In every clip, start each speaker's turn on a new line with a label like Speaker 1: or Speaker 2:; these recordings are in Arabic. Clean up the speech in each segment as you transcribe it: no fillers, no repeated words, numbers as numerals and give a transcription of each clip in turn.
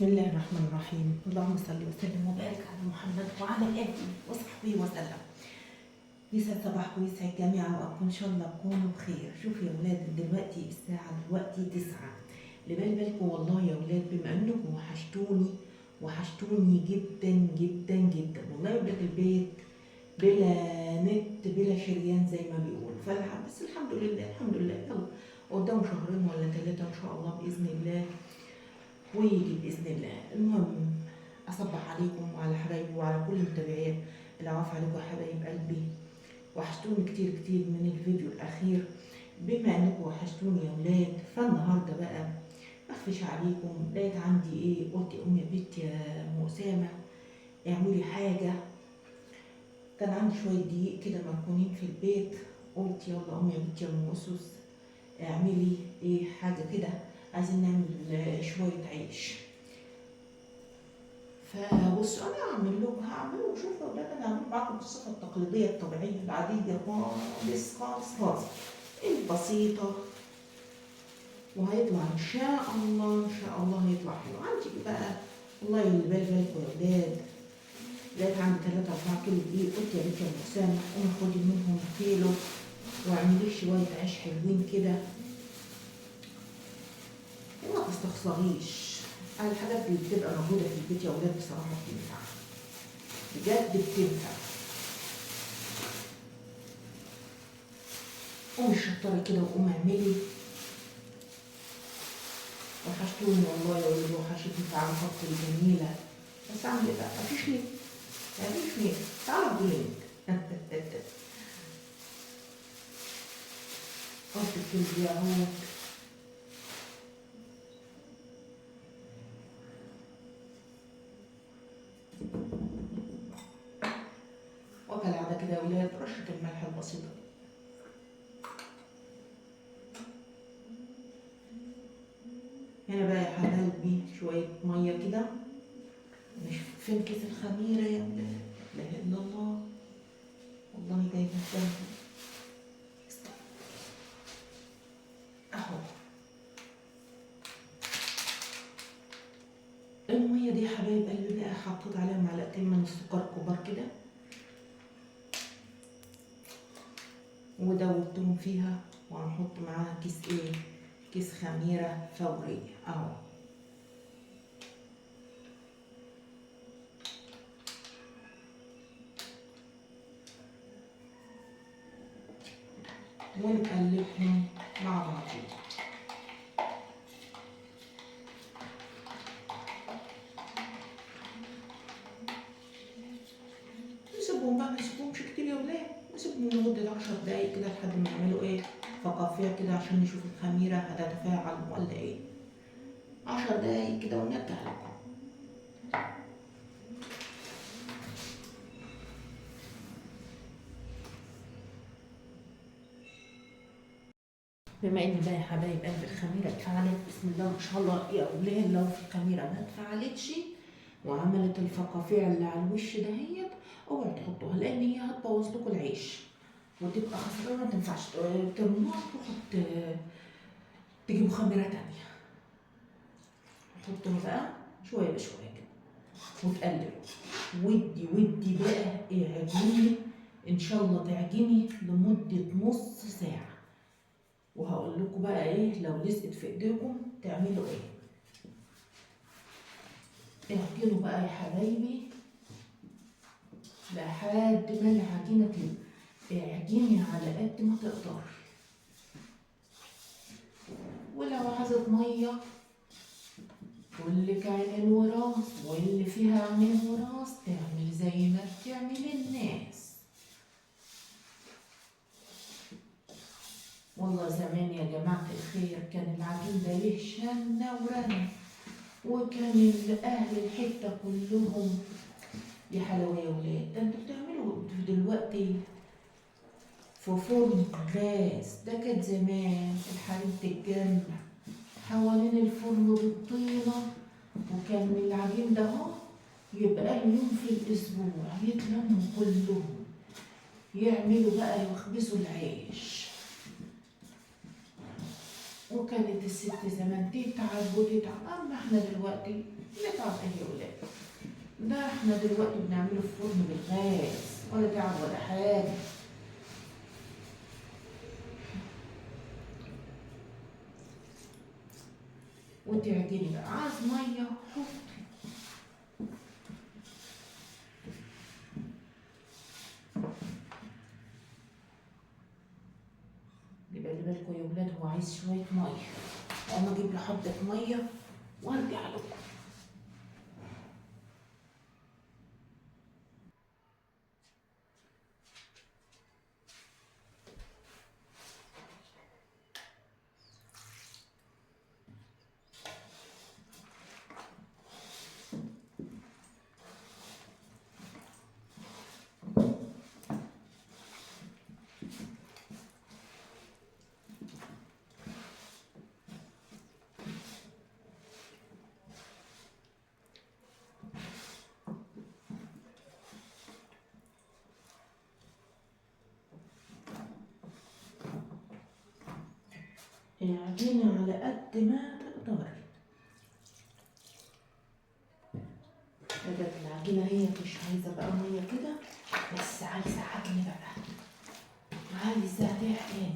Speaker 1: بسم الله الرحمن الرحيم. اللهم صل وسلم وبارك على محمد وعلى اله وصحبه وسلم. يسعد صباحكم ويسعد الجميع وأكون إن شاء الله تكونوا بخير. شوفوا يا ولاد دلوقتي الساعة دلوقتي 9. بالكم والله يا ولاد بما انكم وحشتوني جدا جدا جدا والله يا ولاد. البيت بلا نت بلا شريان زي ما بيقول، بس الحمد لله يلا قدام شهرين ولا 3 ان شاء الله باذن الله ويجي باذن الله. المهم اصبح عليكم وعلى حبايبي وعلى كل المتابعين. العفو عليكم يا حبايب قلبي، وحشتوني كتير كتير من الفيديو الاخير. بما انكم وحشتوني يا ولاد، فالنهارده بقى مخفيش عليكم لقيت عندي ايه، قلت يا ام يا بنت يا ام اسامه اعملي حاجه. كان عندي شويه دقيق كده مركونين في البيت، قلت يلا ام يا بنت يا ام اسس اعملي ايه حاجه كده، عايزين نعمل شويه عيش. فبصوا انا هعمله شوفوا يا ولاد، انا هعمل معاكم بالصفه التقليديه الطبيعيه العاديه خالص خالص خالص البسيطه، وهيطلع ان شاء الله هيطلع حلو. عندي بقى والله اللي بالكم يا ولاد، لقيت عندي 3-4 كيلو دقيق، قلت يا بنت يا ام اسامه قومي خدي منهم كيلو واعملي شويه عيش حلوين كده وما تستخسريش. الحاجات اللي بتبقى موجوده في البيت يا ولاد بصراحه بتنفع بجد بتنفع. قومي الشطاره كده وقومي اعملي. وحشتوني والله يا ولد، وحشتني فعلا خطة الجميلة، بس اعمل ايه بقى؟ مفيش نت تعالوا بلينك حط الكل اهو. وكالعادة كده يا ولاد رشة الملح البسيطة دي. هنا بقى يا حبايبي شوية مية كده، مش فين كيس الخميرة يا ولاد، لا اله الا الله والله جايبة الدم اهو. المية دي يا حبايب قلبي بقى حطيت عليها معلقتين من السكر كبار كده ودوبتهم فيها، وهنحط معاها كيس خميرة فورية اهو. ونقلبهم مع بعضهم. نسيبهم بقى، ما نسيبهمش كتير يا ولاد، نسيبهم لمدة 10 دقايق كده لحد ما يعملوا ايه فقافية كده، عشان نشوف الخميرة هتتفاعل ولا ايه. 10 دقايق كده ونرجع لكم. بما ان بقى يا حبايب قلب الخميره اتفعلت، بسم الله ما شاء الله يا ولاد، لو في الخميره ما اتفعلتش وعملت الفقاقيع اللي على الوش دهيت اوعوا تحطوها، لان هي هتبوظ لكم العيش وتبقى خسرانه، ما تنفعش ترموها تروحوا تجيبوا خميره تانيه. حطوها بقى شويه بشويه كده وتقلبوا، ودي بقى اعجني ان شاء الله، تعجني لمده نص ساعه، وهقول لكم بقى ايه لو لزقت في ايديكم تعملوا ايه. اعجنوا بقى يا حبايبي لحد ما العجينه تبقى، اعجني على قد ما تقدري، ولو عايزه ميه كلك عينين وراس، واللي فيها عينين وراس تعمل زي ما بتعمل الناس. والله زمان يا جماعة الخير كان العجين ده ليه شنة ورنة، وكان أهل الحتة كلهم يا حلاوة يا ولاد. ده انتوا بتعملوا دلوقتي في فرن غاز، ده كانت زمان الحريم تتجمع حوالين الفرن بالطينة، وكان العجين ده اهو يبقى له يوم في الأسبوع يتلموا كلهم يعملوا بقى يخبزوا العيش. وكانت الست زمان تتعب وتتعب، اما احنا دلوقتي نتعب ايه يا ولاد؟ ده احنا دلوقتي بنعمله في فرن بالغاز، ولا تعب ولا حاجة. وتعجني بقى، عايز مية حطي. يبقى اللي بالكم يا ولاد، هو عايز شوية مية، وانا اجيب له حبة مية وارجع لكم. اعجني على قد ما تقدري. بدأت العجينة هي مش عايزة بقى مية كده، بس عايزة عجن بقى، عايزة تعجني.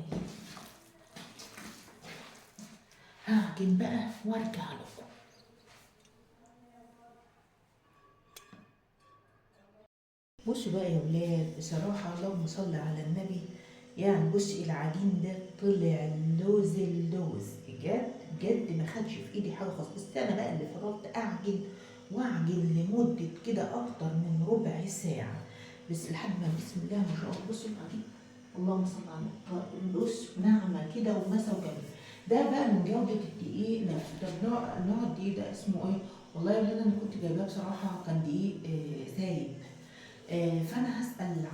Speaker 1: هعجن بقى وارجع لكم. بصوا بقى يا ولاد، بصراحة اللهم صل على النبي، يعني بصي العجين ده طلع لوز اللوز بجد بجد، ما خدش في ايدي حاجة خالص. بس انا بقى اللي فضلت اعجن واعجن لمدة كده اكتر من ربع ساعة، بس لحد ما بسم الله ما شاء الله. بصوا العجين، اللهم صل على النبي، بص ناعمة كده ومسا وجميل. ده بقى من جودة الدقيق نفسه. طب نوع الدقيق ده اسمه ايه؟ والله يا ولاد انا كنت جايباه بصراحة كان دقيق سايب. فانا هسأل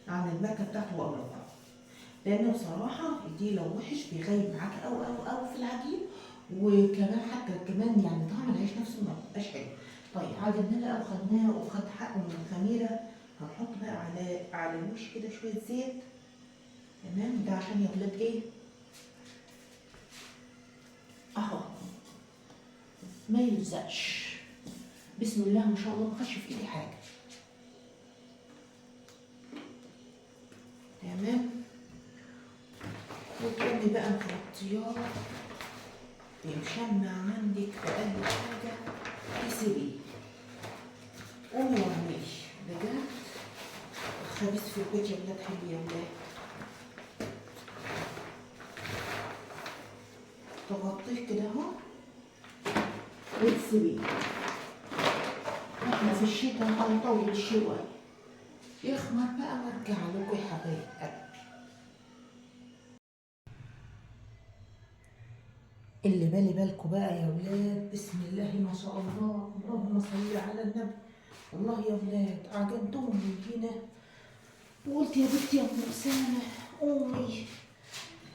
Speaker 1: عن الماركة بتاعته واقول لكم، لان بصراحة دي لو وحش بيغيب معاك او في العجين، وكمان حتى كمان يعني طعم العيش نفسه ما بيبقاش حلو. طيب عجناه بقى وخدناه وخد حقه من الخميرة، هنحط بقى على الوش كده شوية زيت. تمام، ده عشان يا ولاد ايه؟ اهو ما يلزقش. بسم الله ما شاء الله، ما خدش في ايدي حاجة. تمام، وتقومي بقى مغطياه يمشمع عندك في أي حاجة تسيبيه. قومي واعملي بجد، الخبيث في البيت يا ولاد حلو يا ولاد. تغطيه كده اهو وتسيبيه. احنا في الشتا هنطول شوية، يخمر بقى وارجع لكم يا حبايب قلبي. اللي بالي بالكم بقى يا ولاد، بسم الله ما شاء الله، اللهم صل على النبي. والله يا ولاد عجبتهم من هنا، وقلت يا بنتي يا ام اسامه قومي،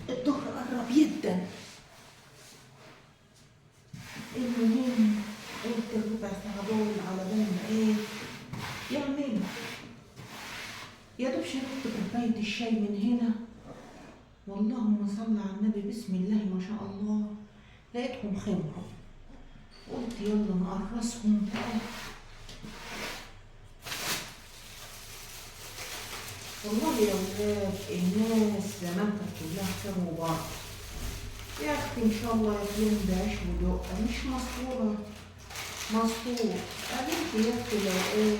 Speaker 1: الظهر قرب جدا. المهم قلت الربع ساعه دول على بال ما ايه يعملوا. يا دوب شربت كوبايه الشاي من هنا، واللهم صل على النبي، بسم الله ما شاء الله، لقيتهم خمروا. قلت يلا نقرصهم بقى. والله يا ولاد الناس زمان كانت كلها خير وبركه. يا اختي ان شاء الله يكون بعيش ودقه مش مسطوره، مسطور. قابلت يا اختي لو ايه،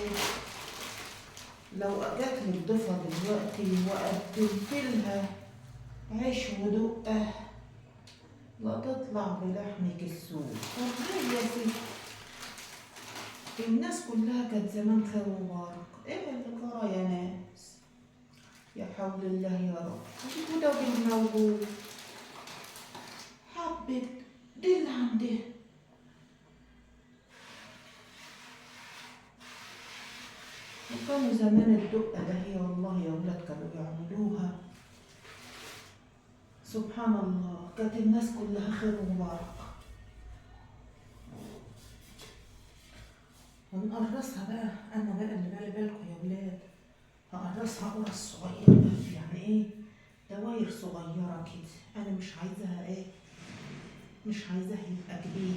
Speaker 1: لو جات لي الضفه دلوقتي وقدمت لها عيش ودقه لا تطلع بلحمك السود. والله يا ستي الناس كلها كانت زمان خير وبركه، ايه اللي جرى يا ناس؟ يا حول الله يا رب. وده موجود حبة دل عندها. وكانوا زمان الدقة ده هي والله يا ولاد كانوا يعملوها سبحان الله، كانت الناس كلها خير وبركة. ونقرصها بقى، أنا بقى اللي بالي بالكم يا ولاد، هقرصها قرص صغيرة يعني إيه، دواير صغيرة كده، انا مش عايزاها ايه، مش عايزاه يبقى كبير.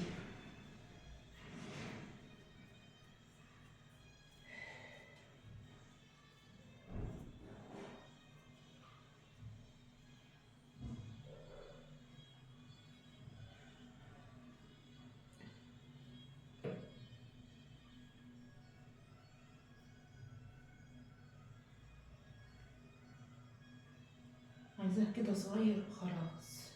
Speaker 1: عايزاه كده صغير وخلاص.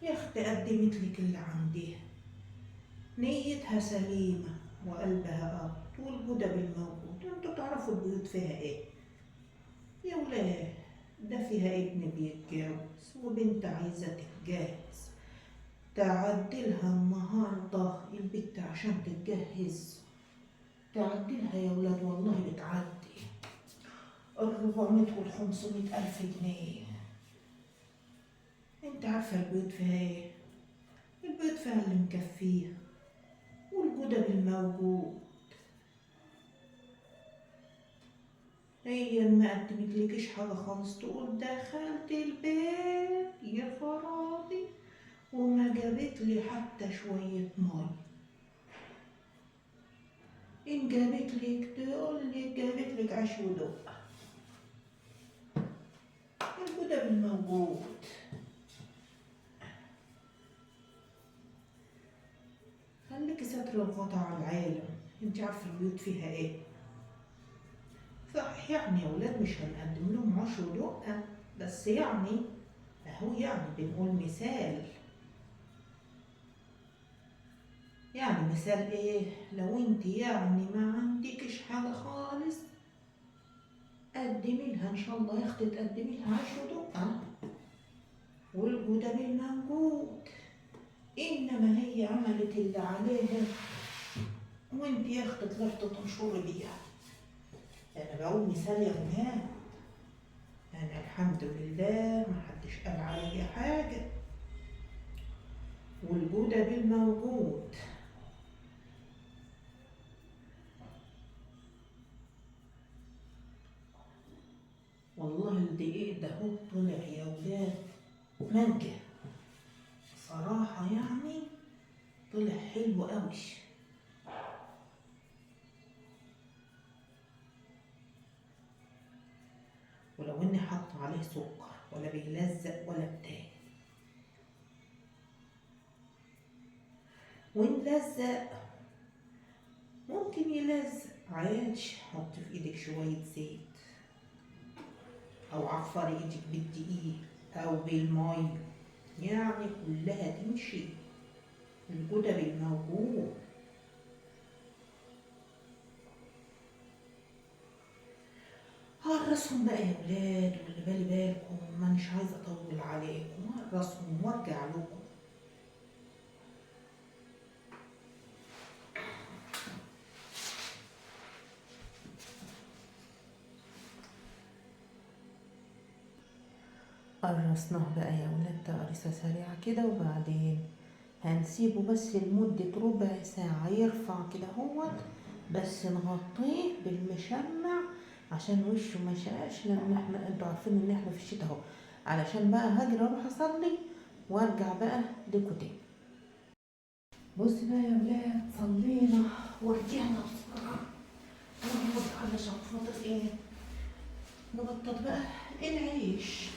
Speaker 1: يا اختي قدمت لك اللي عندها، نيتها سليمة وقلبها أب والهدى بالموجود. انتوا تعرفوا البيوت فيها ايه يا ولاد؟ ده فيها ابن بيتجوز وبنت عايزة تتجهز، تعدلها النهاردة البت عشان تتجهز، تعدلها يا ولاد والله بتعدي 400 وال500 ألف جنيه. انت عارفة البيوت فيها ايه؟ البيوت فيها اللي مكفيها والجدة بالموجود. هي ما قدمتلكيش حاجة خالص، تقول دخلت البيت يا خرابي وما جابت لي حتى شوية مية. إن جابت لك تقول لك جابت لك عيش ودق. الجدة بالموجود. خليكي ستر الغطا على العالم، انت عارفة البيوت فيها ايه. صحيح يعني يا ولاد مش هنقدم لهم عيش ودقة، بس يعني اهو يعني بنقول مثال. يعني مثال ايه؟ لو انت يعني ما عندكش حاجة خالص قدمي لها ان شاء الله يا اختي، تقدمي لها عيش ودقة والجودة بالموجود. انما هي عملت اللي عليها وانت يا اختي طلعت تنشري بيها. انا بقول مثال يا ولاد، انا الحمد لله محدش قال عليا حاجة والجودة بالموجود. والله الدقيق ده هو طلع يا ولاد مانجا، صراحة يعني طلع حلو قوي. ولو اني حاطة عليه سكر ولا بيلزق ولا بتاع، وان لزق ممكن يلزق عادي، حط في ايدك شوية زيت او عفري ايدك بالدقيق او بالمي، يعني كلها تمشي. الجدة بالموجود. هرسهم بقى يا ولاد، واللي بالي بالكم ما مش عايزة اطول عليكم، هرسهم وارجع لكم. قرصناه بقى يا ولاد تقريصة سريعة كده، وبعدين هنسيبه بس لمدة ربع ساعة يرفع كده هوت، بس نغطيه بالمشمع عشان وشه ما يشققش، لان احنا انتوا عارفين ان احنا في الشتاء اهو. علشان بقى هاجر اروح اصلي وارجع بقى لكم تاني. بص بقى يا ولاد، صلينا ورجعنا بسرعة ونقعد علشان خاطر ايه؟ نبطط بقى العيش.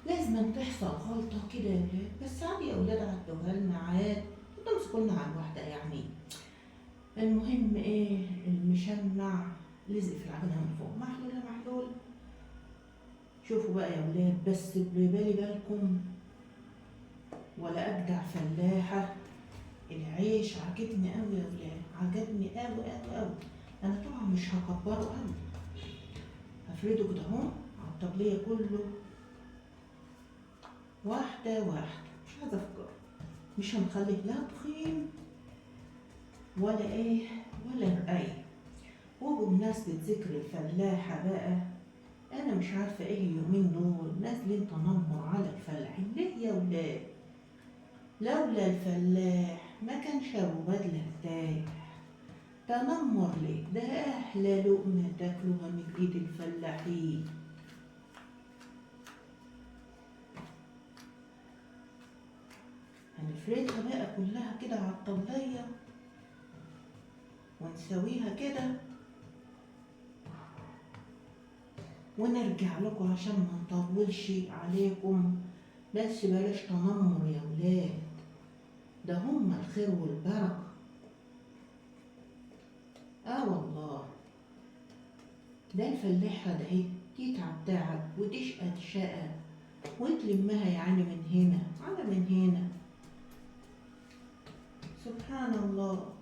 Speaker 1: لازم تحصل غلطة كده يا ولاد، بس عادي يا ولاد عدوها لنا عاد، وتمسكوا لنا على الواحدة يعني. المهم ايه؟ المشمع لزق في العجينة من فوق، محلول يا محلول. شوفوا بقى يا ولاد، بس ببالي بالكم ولا أجدع فلاحة. العيش عجبني أوي يا ولاد، عجبني أوي أوي أوي. أنا طبعا مش هكبره أوي، هفرده كده أهو على الطبلية كله واحدة واحدة، مش عايزة أفكر، مش هنخليه لا تخين ولا ايه ولا رقايق. وبمناسبة ذكر الفلاحة بقى، أنا مش عارفة إيه اليومين دول نازلين تنمر على الفلاحين ليه يا ولاد؟ لولا الفلاح ما كانش ابو بدله ارتاح. تنمر ليه؟ ده احلى لقمه تاكلوها من ايد الفلاحين. هنفردها بقى كلها كده على الطبليه ونسويها كده ونرجع لكم عشان ما نطولش عليكم. بس بلاش تنمر يا ولاد، ده هم الخير والبركة. والله ده الفلاحة ده ايه، تتعب تعب وتشقى شقى وتلمها يعني من هنا على من هنا. سبحان الله.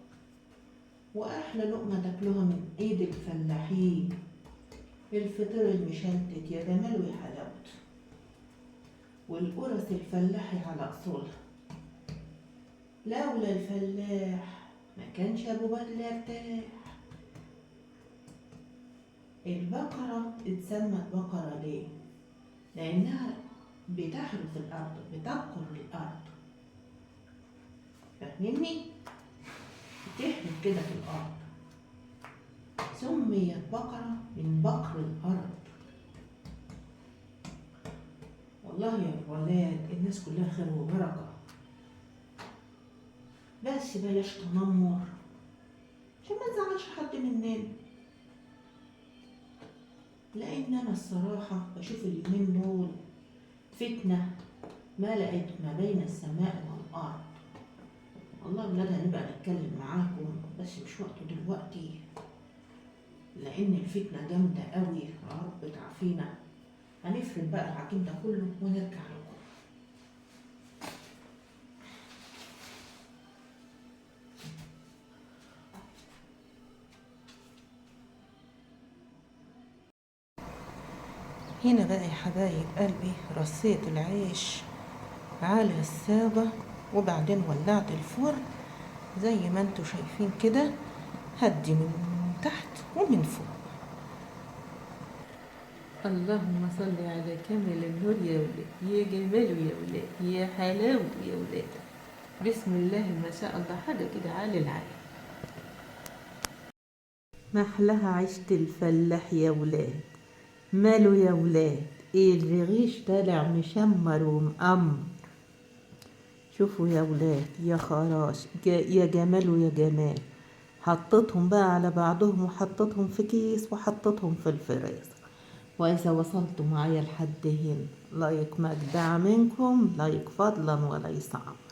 Speaker 1: وأحلى لقمة تاكلوها من إيد الفلاحين الفطير المشلتت يا جمال ويا حلاوته، والقرص الفلاحي على أصولها. لولا الفلاح ما كانش أبو بدل ارتاح. البقرة اتسمت بقرة ليه؟ لأنها بتحرث الأرض، بتبقر الأرض. فاهمني؟ بتحرث كده في الأرض. سميت بقرة من بقر الأرض. والله يا ولاد الناس كلها خير وبركة، بس بلاش تنمر عشان ما نزعلش حد مننا. لأن أنا الصراحة بشوف اليومين دول فتنة ملأت ما بين السماء والأرض. والله ولاد هنبقى نتكلم معاكم بس مش وقته دلوقتي، لأن الفتنة جامدة قوي. يا رب تعافينا. هنفرد بقى العجين ده كله ونرجع لكم. هنا بقى يا حبايب قلبي رصيت العيش على السابة وبعدين ولعت الفرن زي ما انتوا شايفين كده، هدي من تحت ومن فوق.
Speaker 2: اللهم صل على كامل النور يا ولاد، يا جماله يا ولاد، يا حلاوته يا ولاد. بسم الله ما شاء الله، حاجة كده عالي العالي.
Speaker 1: محلها عيشة الفلاح يا ولاد. ماله يا ولاد؟ الرغيش طالع مشمر ومقمر. شوفوا يا ولاد، يا خراش، يا جمال ويا جمال. حطيتهم بقى على بعضهم وحطيتهم في كيس وحطيتهم في الفريزر. وإذا وصلتوا معايا لحد هنا لايك مجدع منكم، لايك فضلا وليس أمر.